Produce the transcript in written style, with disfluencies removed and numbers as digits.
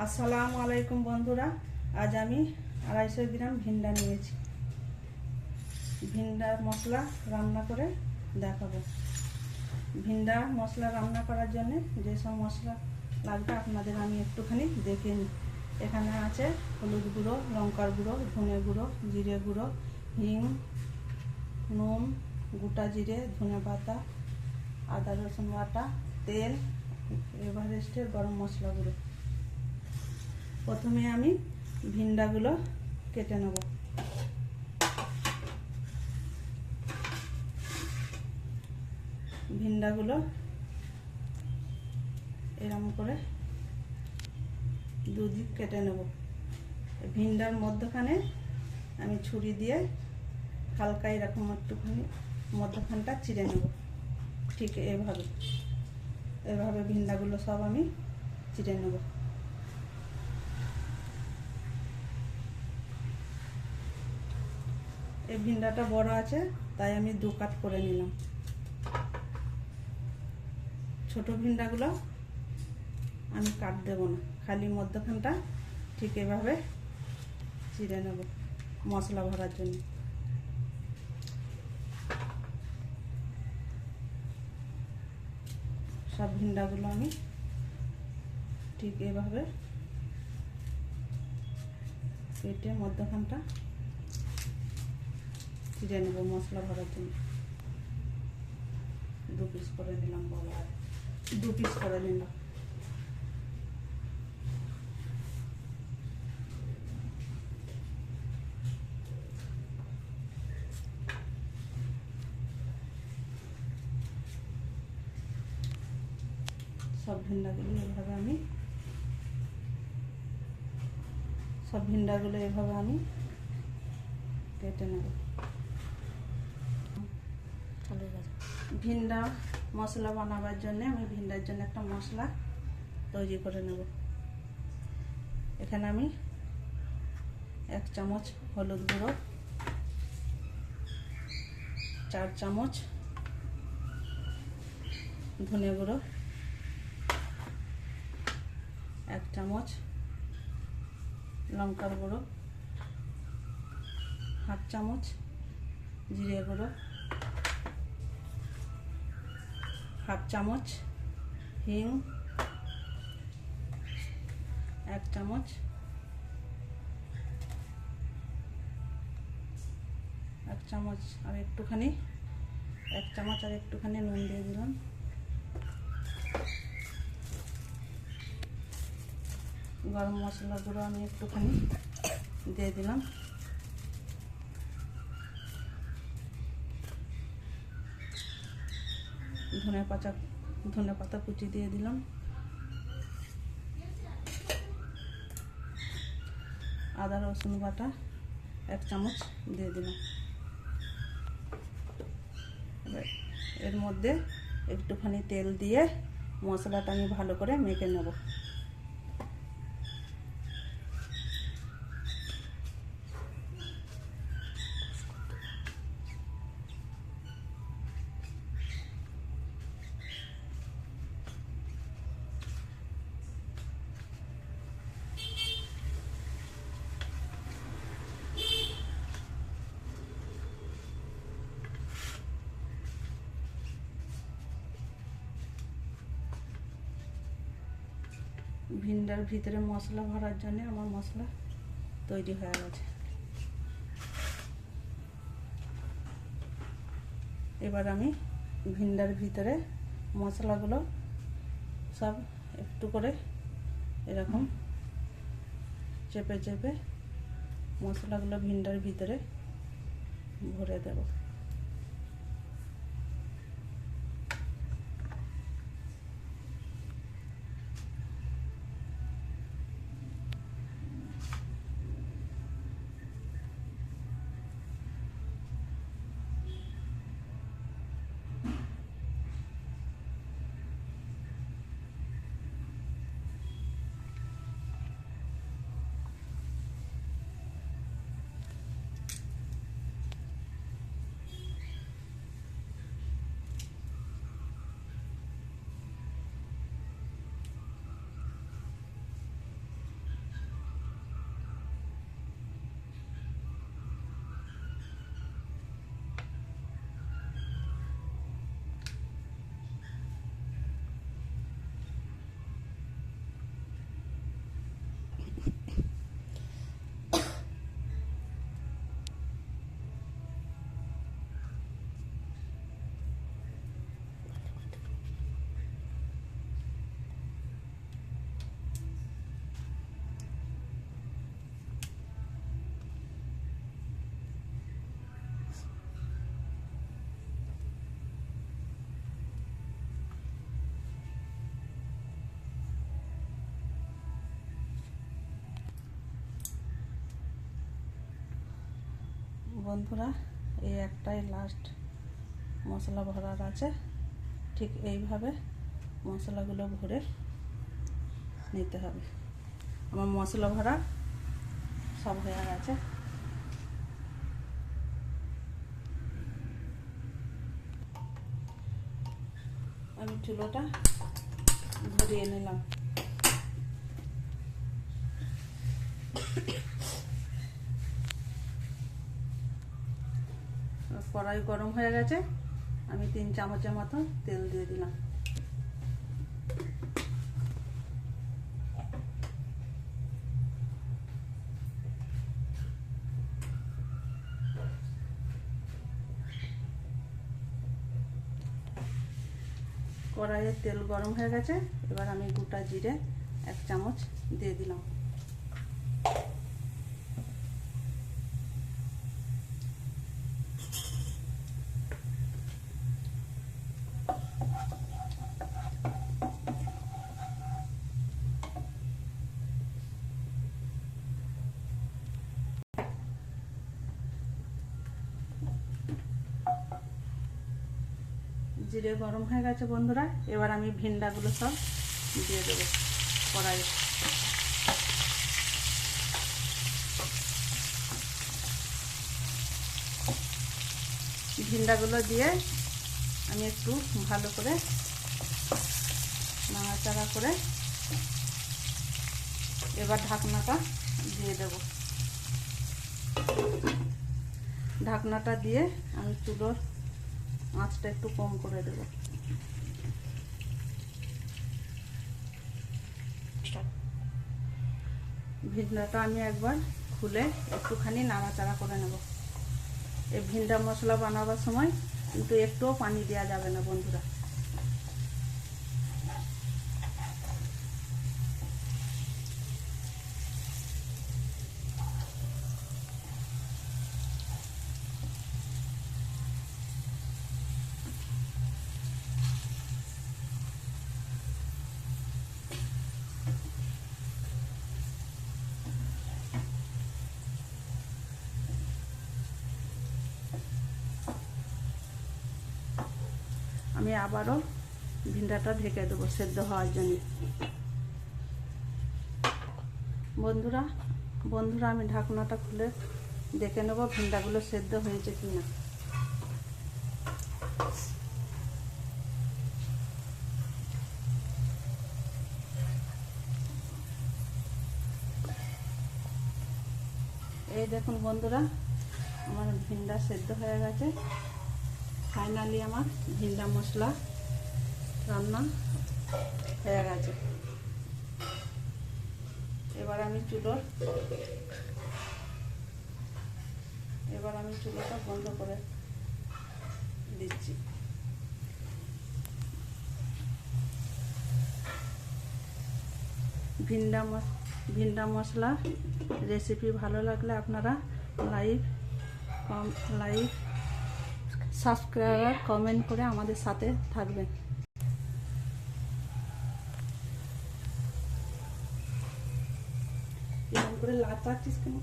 আসসালামু আলাইকুম বন্ধুরা, আজ আমি 250 গ্রাম ভিন্ডা নিয়েছি। ভিন্ডার মশলা রান্না করে দেখাবো। ভিন্ডা মশলা রান্না করার জন্য যেসব মশলা লাগবে আপনাদের আমি একটুখানি দেখে নিই। এখানে আছে হলুদ গুঁড়ো, লঙ্কার গুঁড়ো, ধনে গুঁড়ো, জিরে গুঁড়ো, হিং, নুন, গোটা জিরে, ধনে পাতা, আদা রসুন বাটা, তেল, এভারেস্টের গরম মশলা গুঁড়ো। প্রথমে আমি ভিন্ডাগুলো কেটে নেব। ভিন্ডাগুলো এরকম করে দুদিক কেটে নেব। ভিন্ডার মধ্যখানে আমি ছুরি দিয়ে হালকা এরকম একটুখানি মধ্যখানটা চিড়ে নেব। ঠিক এভাবে ভিন্ডাগুলো সব আমি চিড়ে নেব। এই ভিন্ডাটা বড় আছে তাই আমি 2 কাট করে নিলাম। ছোট ভিন্ডাগুলো আমি কাট দেব না, খালি মধ্যখানটা ঠিক এভাবে চিড়ে নেব মশলা ভরার জন্য। সব ভিন্ডাগুলো আমি ঠিক এভাবে কেটে মধ্যখানটা চিড়ে নেব মশলা ভরার জন্য। 2 পিস করে নিলাম, বড় আর 2 পিস করে নিলাম। সব ভিন্ডাগুলো এভাবে আমি কেটে নেব। ভিন্ডা মশলা বানাবার জন্য আমি ভিন্ডার জন্য একটা মশলা তৈরি করে নেব। এখানে আমি 1 চামচ হলুদ গুঁড়ো, 4 চামচ ধনে গুঁড়ো, 1 চামচ লঙ্কার গুঁড়ো, 1/2 চামচ জিরে গুঁড়ো, 1/2 চামচ হিং, 1 চামচ আর একটুখানি 1 চামচ আর একটুখানি নুন দিয়ে দিলাম। গরম মশলা গুঁড়ো আমি একটুখানি দিয়ে দিলাম। ধনে পাতা কুচি দিয়ে দিলাম। আদা রসুন বাটা 1 চামচ দিয়ে দিলাম। এর মধ্যে একটুখানি তেল দিয়ে মশলাটা আমি ভালো করে মেখে নেব। ভিন্ডার ভিতরে মশলা ভরার জন্য আমার মশলা তৈরি হয়ে গেছে। এবার আমি ভিন্ডার ভিতরে মশলাগুলো সব একটু করে এরকম চেপে চেপে মশলাগুলো ভিন্ডার ভিতরে ভরে দেব। বন্ধুরা, এই একটাই লাস্ট মশলা ভরার আছে। ঠিক এইভাবে মশলাগুলো ভরে নিতে হবে। আমার মশলা ভরা সব হয়ে গেছে। আমি চুলোটা ধরিয়ে নিলাম। কড়াই গরম হয়ে গেছে, আমি 3 চামচের মতো তেল দিয়ে দিলাম। কড়াইয়ের তেল গরম হয়ে গেছে, এবার আমি গোটা জিরে 1 চামচ দিয়ে দিলাম। জিরে গরম হয়ে গেছে বন্ধুরা, এবার আমি ভিন্ডাগুলো সব দিয়ে দেবো কড়াইয়ে। ভিন্ডাগুলো দিয়ে আমি একটু ভালো করে নাড়াচাড়া করে এবার ঢাকনাটা দিয়ে দেব। ঢাকনাটা দিয়ে আমি চুলোর আঁচটা একটু কম করে দেব। ভিন্ডাটা আমি একবার খুলে একটুখানি নাড়াচাড়া করে নেব। এই ভিন্ডা মশলা বানাবার সময় কিন্তু একটুও পানি দেওয়া যাবে না বন্ধুরা। আমি আবারও ভিন্ডাটা ঢেকে দেবো সেদ্ধ হওয়ার জন্য। বন্ধুরা আমি ঢাকনাটা খুলে দেখে নেব ভিন্ডাগুলো সেদ্ধ হয়েছে কিনা। এই দেখুন বন্ধুরা, আমার ভিন্ডা সেদ্ধ হয়ে গেছে। ফাইনালি আমার ভিন্ডা মশলা রান্না হয়ে গেছে। এবার আমি চুলোটা বন্ধ করে দিচ্ছি। ভিন্ডা মশলা রেসিপি ভালো লাগলে আপনারা লাইক সাবস্ক্রাইব কমেন্ট করে আমাদের সাথে থাকবেন। এরকম করে লাচাচ্ছিস কেন?